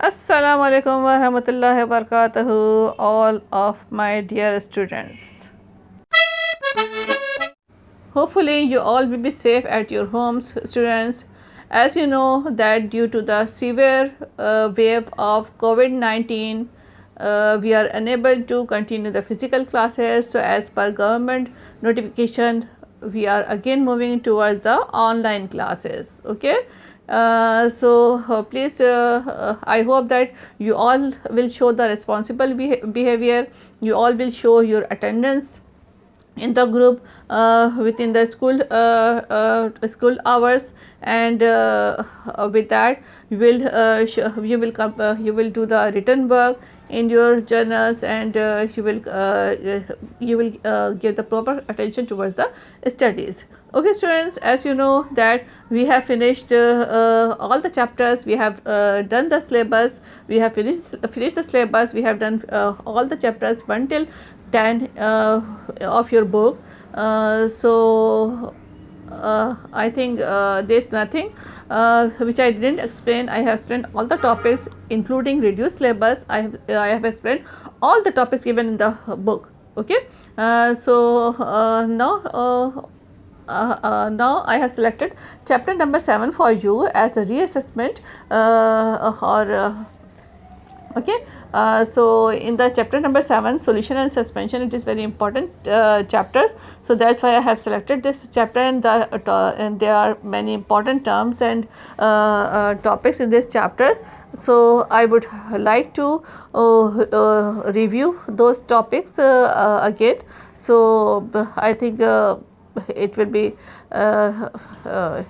Assalamu alaikum wa rahmatullahi wa barakatuhu, all of my dear students. Hopefully, you all will be safe at your homes, students. As you know, that due to the severe wave of COVID-19, we are unable to continue the physical classes. So, as per government notification, we are again moving towards the online classes. Okay. Please, I hope that you all will show the responsible behavior. You all will show your attendance in the group within the school hours, and with that you will do the written work in your journals, and you will give the proper attention towards the studies. Okay, students, as you know that we have finished all the chapters. We have done the syllabus. We have finished the syllabus. We have done all the chapters 1 till 10 of your book. I think there's nothing which I didn't explain. I have explained all the topics, including reduced syllabus. I have explained all the topics given in the book. Okay. Now I have selected chapter number 7 for you as a reassessment or okay. So in the chapter number 7, solution and suspension, it is very important chapter. So that's why I have selected this chapter, and there are many important terms and topics in this chapter. So I would like to review those topics again. So I think it will be uh, uh,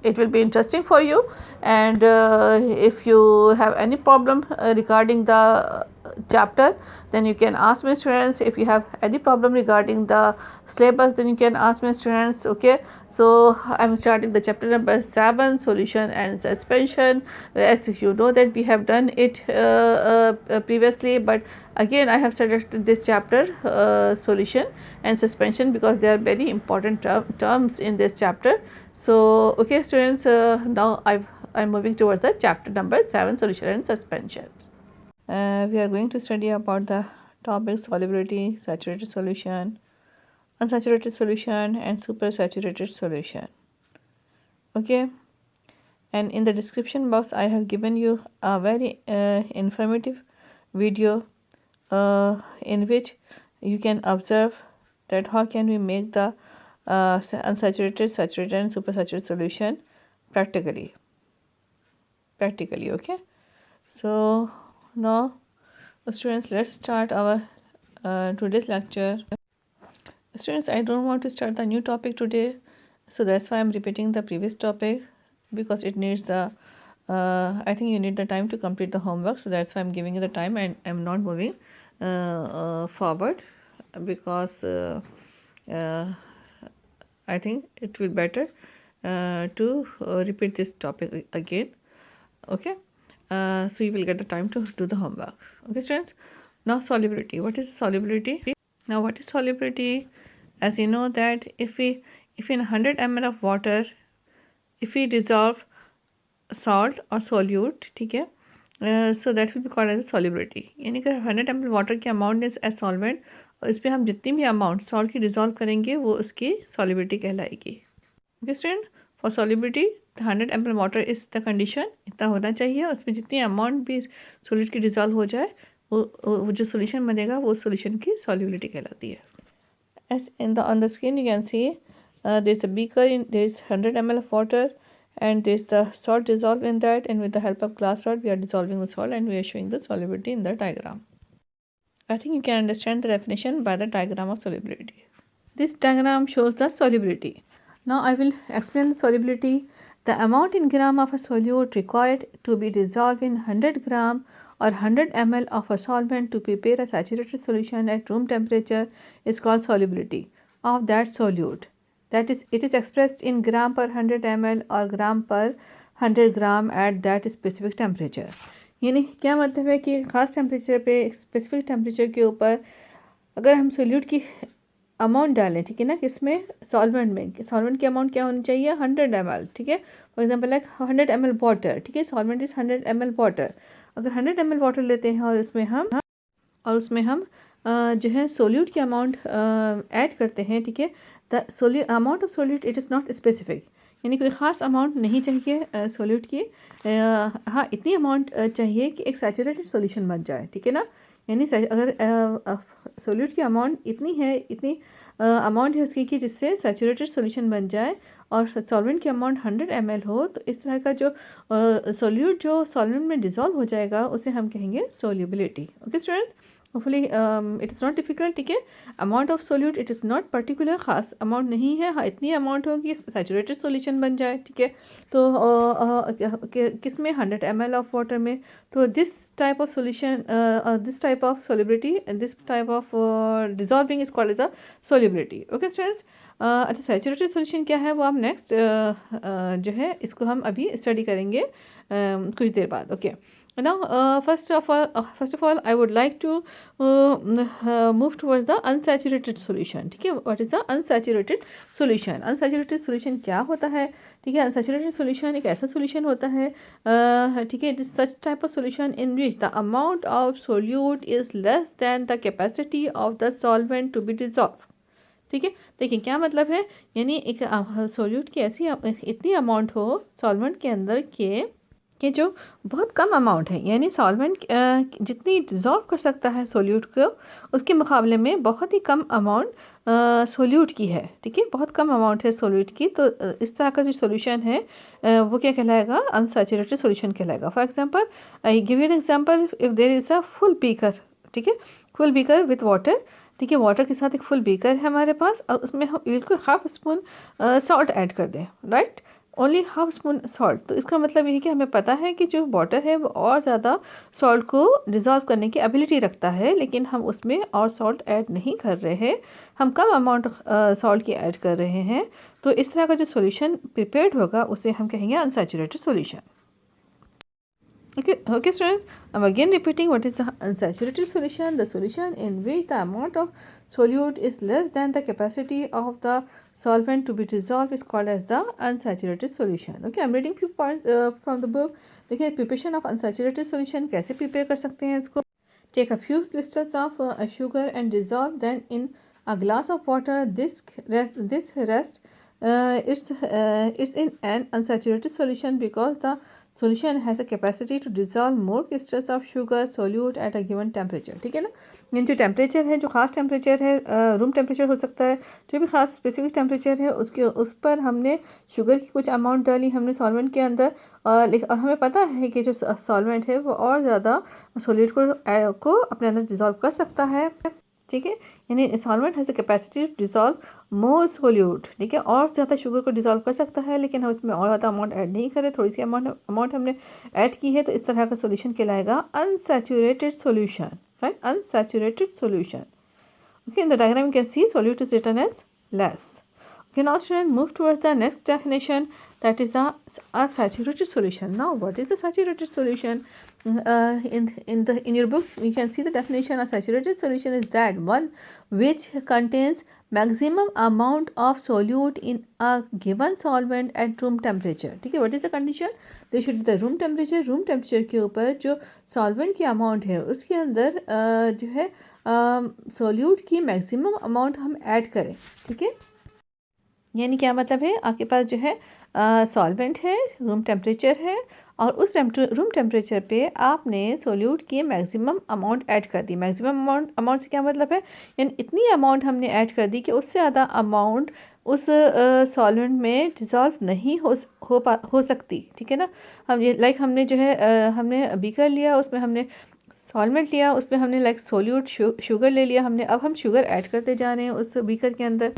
it will be interesting for you. And if you have any problem regarding the chapter, then you can ask me, students. If you have any problem regarding the syllabus, then you can ask me, students. Okay. So I'm starting the chapter number 7, solution and suspension. As you know that we have done it previously, but again I have selected this chapter, solution and suspension, because they are very important terms in this chapter. So okay, students, now I'm moving towards the chapter number 7, solution and suspension. We are going to study about the topic solubility, saturated solution, unsaturated solution, and supersaturated solution. Okay. And in the description box I have given you a very informative video in which you can observe that how can we make the unsaturated, saturated and supersaturated solution practically. Okay. So now students, let's start our today's lecture. Students, I don't want to start the new topic today, so that's why I'm repeating the previous topic, because it needs the I think you need the time to complete the homework, so that's why I'm giving you the time and I'm not moving forward, because I think it will better to repeat this topic again. Okay. So you will get the time to do the homework. Okay, students. Now solubility. What is solubility? Now what is solubility? As you know that if in 100 ml of water, if we dissolve salt or solute, ठीक है, so that will be called as solubility. यानी कि 100 ml water की amount is as solvent, और इस पर हम जितनी भी अमाउंट सॉल्ट की डिजॉल्व करेंगे वो उसकी सॉलिबिलिटी कहलाएगी. Okay student, for solubility 100 ml water is the condition, इतना होना चाहिए, उसमें जितनी अमाउंट भी सोलिड की डिजॉल्व हो जाए वो जो सोल्यूशन बनेगा वो सोल्यूशन की सॉलिबिलिटी कहलाती है. As in the on the screen you can see there is a beaker, there is 100 ml of water, and there is the salt dissolved in that, and with the help of glass rod we are dissolving the salt and we are showing the solubility in the diagram. I think you can understand the definition by the diagram of solubility. This diagram shows the solubility. Now I will explain the solubility. The amount in gram of a solute required to be dissolved in 100 gram or 100 ml of a solvent to prepare a saturated solution at room temperature is called solubility of that solute. That is, it is expressed in gram per 100 ml or gram per 100 gram at that specific temperature. यानी क्या मतलब है कि ख़ास temperature पे, specific temperature के ऊपर अगर हम सोल्यूट की अमाउंट डालें, ठीक है ना, किसमें, सॉल्वेंट में, सॉल्वेंट की अमाउंट क्या होनी चाहिए, 100 ml. ठीक है. For example like 100 ml water, ठीक है, सॉल्वेंट इज़ 100 ml वाटर. अगर 100 ml वाटर लेते हैं और उसमें हम जो है सोल्यूट की अमाउंट ऐड करते हैं, ठीक है, the amount of solute it is not specific, यानी कोई ख़ास अमाउंट नहीं चाहिए सोल्यूट की, हाँ इतनी अमाउंट चाहिए कि एक सैचुरेटेड सॉल्यूशन बन जाए, ठीक है ना। यानी अगर सोल्यूट की अमाउंट इतनी अमाउंट है उसकी कि जिससे सैचुरेटेड सॉल्यूशन बन जाए और सॉल्वेंट की अमाउंट 100 ml हो, तो इस तरह का जो सोल्यूट जो सॉल्वेंट में डिज़ोल्व हो जाएगा उसे हम कहेंगे solubility. Okay students, hopefully it is not difficult, ठीक है। Amount of solute it is not particular, ख़ास अमाउंट नहीं है, हाँ इतनी अमाउंट हो कि सैचुरेटेड सॉल्यूशन बन जाए, ठीक है। तो किस में 100 ml ऑफ वाटर में, तो this type of solution, this type of solubility, this type of dissolving is called as a solubility. Okay students, अच्छा सैचुरेटेड सॉल्यूशन क्या है वो हम नेक्स्ट जो है इसको हम अभी स्टडी करेंगे कुछ देर बाद। Okay, now first of all I would like to move towards the unsaturated solution, ठीक है। what is the unsaturated solution? unsaturated solution क्या होता है, ठीक है। unsaturated solution एक ऐसा solution होता है, ठीक है, it is such type of solution in which the amount of solute is less than the capacity of the solvent to be dissolved, ठीक है। देखिए क्या मतलब है, यानी एक सोल्यूट की ऐसी इतनी अमाउंट हो सॉल्वेंट के अंदर कि जो बहुत कम अमाउंट है, यानी सॉल्वेंट जितनी डिज़ोल्व कर सकता है सोल्यूट को उसके मुकाबले में बहुत ही कम अमाउंट सोल्यूट की है, ठीक है, बहुत कम अमाउंट है सोल्यूट की। तो इस तरह का जो सोल्यूशन है वो क्या कहलाएगा, अनसैचुरेटेड सोल्यूशन कहलाएगा। For example I give you an example, if there is a full beaker, ठीक है, फुल बीकर विथ वाटर, ठीक है, वाटर के साथ एक फुल बीकर है हमारे पास और उसमें हम बिल्कुल हाफ स्पून सॉल्ट ऐड कर दें, right, only half spoon salt. तो इसका मतलब ये है कि हमें पता है कि जो वाटर है वो और ज़्यादा सॉल्ट को डिज़ोल्व करने की एबिलिटी रखता है, लेकिन हम उसमें और सॉल्ट ऐड नहीं कर रहे हैं, हम कम अमाउंट सॉल्ट की ऐड कर रहे हैं। तो इस तरह का जो सोल्यूशन प्रिपेयर्ड होगा उसे हम कहेंगे unsaturated solution. Okay students, I'm again repeating what is the unsaturated solution. The solution in which the amount of solute is less than the capacity of the solvent to be dissolved is called as the unsaturated solution. Okay, I'm reading few points from the book. देखिए preparation of unsaturated solution कैसे prepare कर सकते हैं इसको। Take a few crystals of sugar and dissolve them in a glass of water. This rest it's in an unsaturated solution because the solution has a capacity to dissolve more crystals of sugar solute at a given temperature, ठीक है ना। ये जो temperature है, जो ख़ास temperature है, room temperature हो सकता है, जो भी ख़ास स्पेसिफिक टेम्परेचर है उस पर हमने शुगर की कुछ अमाउंट डाली हमने सॉल्वेंट के अंदर, और हमें पता है कि जो सॉल्वेंट है वो और ज़्यादा सोल्यूट को अपने अंदर डिज़ोल्व कर सकता है, ठीक है, यानी solvent has the capacity to dissolve more solute, ठीक है, और ज़्यादा शुगर को डिज़ोल्व कर सकता है, लेकिन हम इसमें और ज़्यादा अमाउंट ऐड नहीं करें, थोड़ी सी अमाउंट हमने ऐड की है, तो इस तरह का सोल्यूशन कहलाएगा unsaturated solution, right, unsaturated solution. Okay, in the diagram you can see solute is written as less. Okay, now students move towards the next definition, that is a saturated solution. Now what is the saturated solution? In your book you can see the definition. A saturated solution is that one which contains maximum amount of solute in a given solvent at room temperature, ठीक है। what is the condition? They should be the room temperature. room temperature के ऊपर जो solvent की amount है उसके अंदर जो है solute की maximum amount हम ऐड करें, ठीक है। यानी क्या मतलब है, आपके पास जो है सॉल्वेंट है, रूम टेम्परेचर है, और उस रूम टेम्परेचर पे आपने सोल्यूट की मैक्सिमम अमाउंट ऐड कर दी। मैक्सिमम अमाउंट से क्या मतलब है, यानी इतनी अमाउंट हमने ऐड कर दी कि उससे ज़्यादा अमाउंट उस सॉल्वेंट में डिज़ोल्व नहीं हो सकती, ठीक है ना। हम ये हमने जो है हमने बीकर लिया, उसमें हमने सॉल्वेंट लिया, उसमें हमने सोल्यूट शुगर ले लिया हमने, अब हम शुगर ऐड करते जा रहे हैं उस बीकर के अंदर,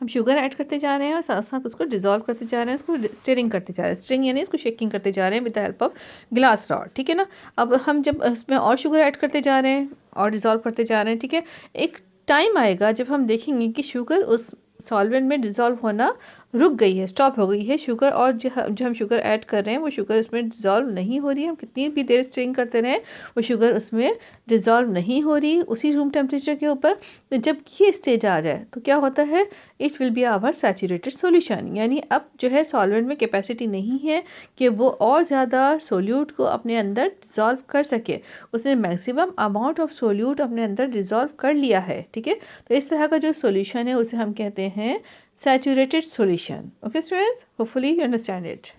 हम शुगर ऐड करते जा रहे हैं और साथ साथ उसको डिज़ोल्व करते जा रहे हैं, उसको स्टिरिंग करते जा रहे हैं, स्टिरिंग यानी इसको शेकिंग करते जा रहे हैं with the help of glass rod, ठीक है ना। अब हम जब इसमें और शुगर ऐड करते जा रहे हैं और डिज़ोल्व करते जा रहे हैं, ठीक है, एक टाइम आएगा जब हम देखेंगे कि शुगर उस सॉल्वेंट में डिज़ोल्व होना रुक गई है, स्टॉप हो गई है शुगर, और जो हम शुगर ऐड कर रहे हैं वो शुगर उसमें डिज़ोल्व नहीं हो रही है। हम कितनी भी देर स्ट्रेन करते रहें वो शुगर उसमें डिज़ोल्व नहीं हो रही उसी रूम टेम्परेचर के ऊपर। तो जब ये स्टेज आ जाए तो क्या होता है, it will be our saturated solution, यानी अब जो है सॉल्वेंट में कैपेसिटी नहीं है कि वो और ज़्यादा सोल्यूट को अपने अंदर डिज़ोल्व कर सके, उसने मैक्सिमम अमाउंट ऑफ सोल्यूट अपने अंदर डिज़ोल्व कर लिया है। ठीक है, तो इस तरह का जो सॉल्यूशन है उसे हम कहते हैं saturated solution. Okay students, hopefully you understand it.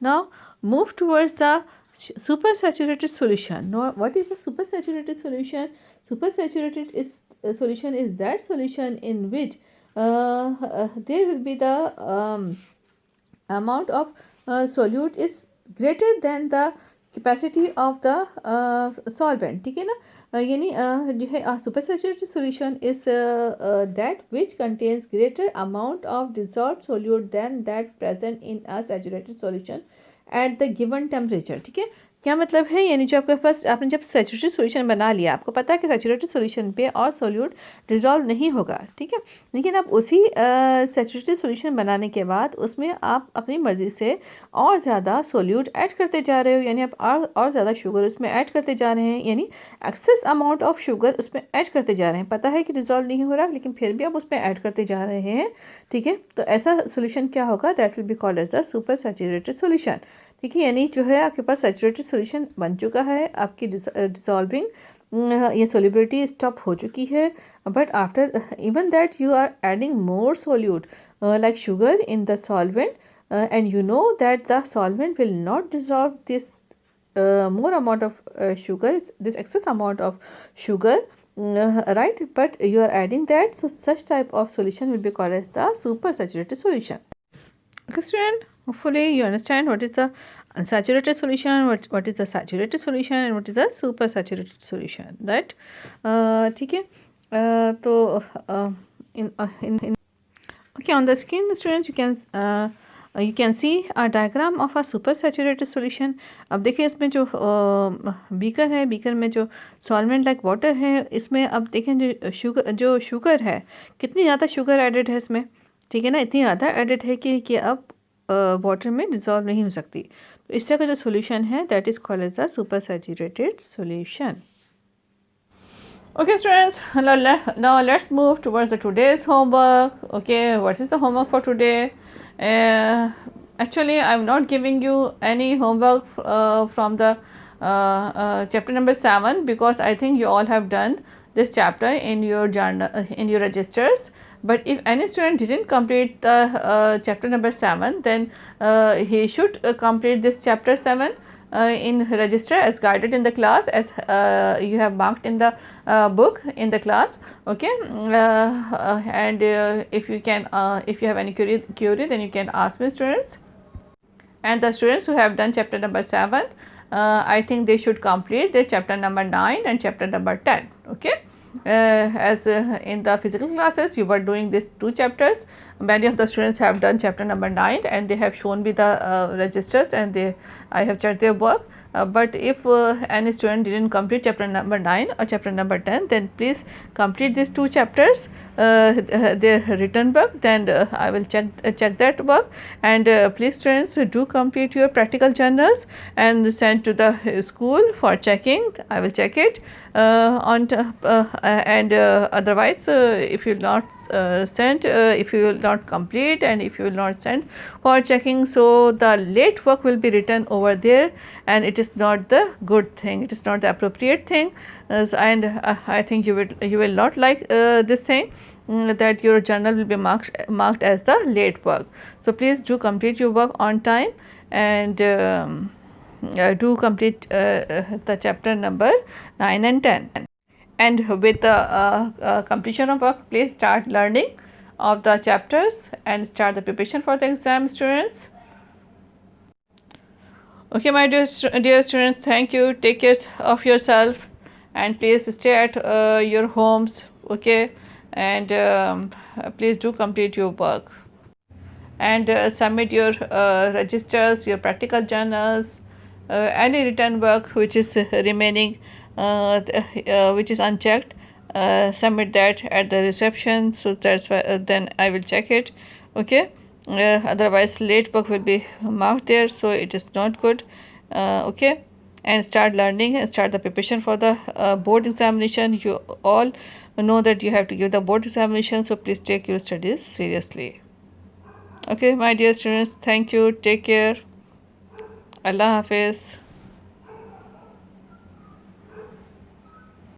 Now move towards the supersaturated solution. Now what is the supersaturated solution? Supersaturated solution is that solution in which there will be the amount of solute is greater than the capacity of the solvent. ठीक है ना, यानी जो है supersaturated solution is that which contains greater amount of dissolve solute than that present in a saturated solution at the given temperature. ठीक है, क्या मतलब है, यानी जो आपके पास आपने जब सैचुरेटेड सॉल्यूशन बना लिया, आपको पता है कि सैचुरेटेड सॉल्यूशन पे और सोल्यूट डिज़ोल्व नहीं होगा। ठीक है, लेकिन आप उसी सैचुरेटेड सॉल्यूशन बनाने के बाद उसमें आप अपनी मर्ज़ी से और ज़्यादा सोल्यूट ऐड करते जा रहे हो, यानी आप और ज़्यादा शुगर उसमें ऐड करते जा रहे हैं, यानी एक्सेस अमाउंट ऑफ शुगर उसमें ऐड करते जा रहे हैं। पता है कि डिज़ोल्व नहीं हो रहा लेकिन फिर भी आप उसमें ऐड करते जा रहे हैं। ठीक है, तो ऐसा सोल्यूशन क्या होगा, that will be called as the supersaturated solution. ठीक है, यानी जो है आपके पास सैचुरेटेड सॉल्यूशन बन चुका है, आपकी डिसॉल्विंग ये सोल्युबिलिटी स्टॉप हो चुकी है, but after even that you are adding more solute like sugar in the solvent and you know that the solvent will not dissolve this more amount of sugar, this excess amount of sugar, right, but you are adding that, so such type of solution will be called as the super saturated solution. Okay student, hopefully you understand what is the unsaturated solution, what is the saturated solution and what is the super saturated solution, right? ठीक है, तो in okay, on the screen students you can see a diagram of a super saturated solution. अब देखिए इसमें जो beaker है, beaker में जो सॉल्वेंट लाइक वाटर है, इसमें अब देखें जो शुगर है, कितनी ज़्यादा शुगर एडेड है इसमें। ठीक है ना, इतनी ज़्यादा एडेड है कि अब वाटर में डिज़ोल्व नहीं हो सकती। तो इस तरह का जो सोल्यूशन है that is called as the supersaturated solution. Okay students, now let's move towards the today's homework. Okay, what is the homework for today? Actually I'm not giving you any homework from the chapter number 7 because I think you all have done this chapter in your journal, in your registers. But if any student didn't complete the chapter number 7, then he should complete this chapter 7 in register as guided in the class, as you have marked in the book in the class. Okay, and if you can if you have any query then you can ask me students. And the students who have done chapter number 7, I think they should complete their chapter number 9 and chapter number 10. Okay, as in the physical classes you were doing these 2 chapters, many of the students have done chapter number 9 and they have shown me the registers and I have checked their work. But if any student didn't complete chapter number 9 or chapter number 10, then please complete these 2 chapters, their written work, then I will check that work. And please students, do complete your practical journals and send to the school for checking. I will check it and otherwise if you will not send, if you will not complete and if you will not send for checking, so the late work will be written over there and it is not the good thing, it is not the appropriate thing. And I think you will not like this thing, that your journal will be marked as the late work. So please do complete your work on time and do complete the chapter number 9 and 10. And with the completion of work, please start learning of the chapters and start the preparation for the exam, students. Okay, my dear students, thank you. Take care of yourself and please stay at your homes. Okay, and please do complete your work and submit your registers, your practical journals, any written work which is remaining, which is unchecked, submit that at the reception, so that's why then I will check it. Okay, otherwise late work will be marked there, so it is not good. Okay, and start learning and start the preparation for the board examination. You all know that you have to give the board examination, so please take your studies seriously. Okay, my dear students, thank you, take care, Allah Hafiz.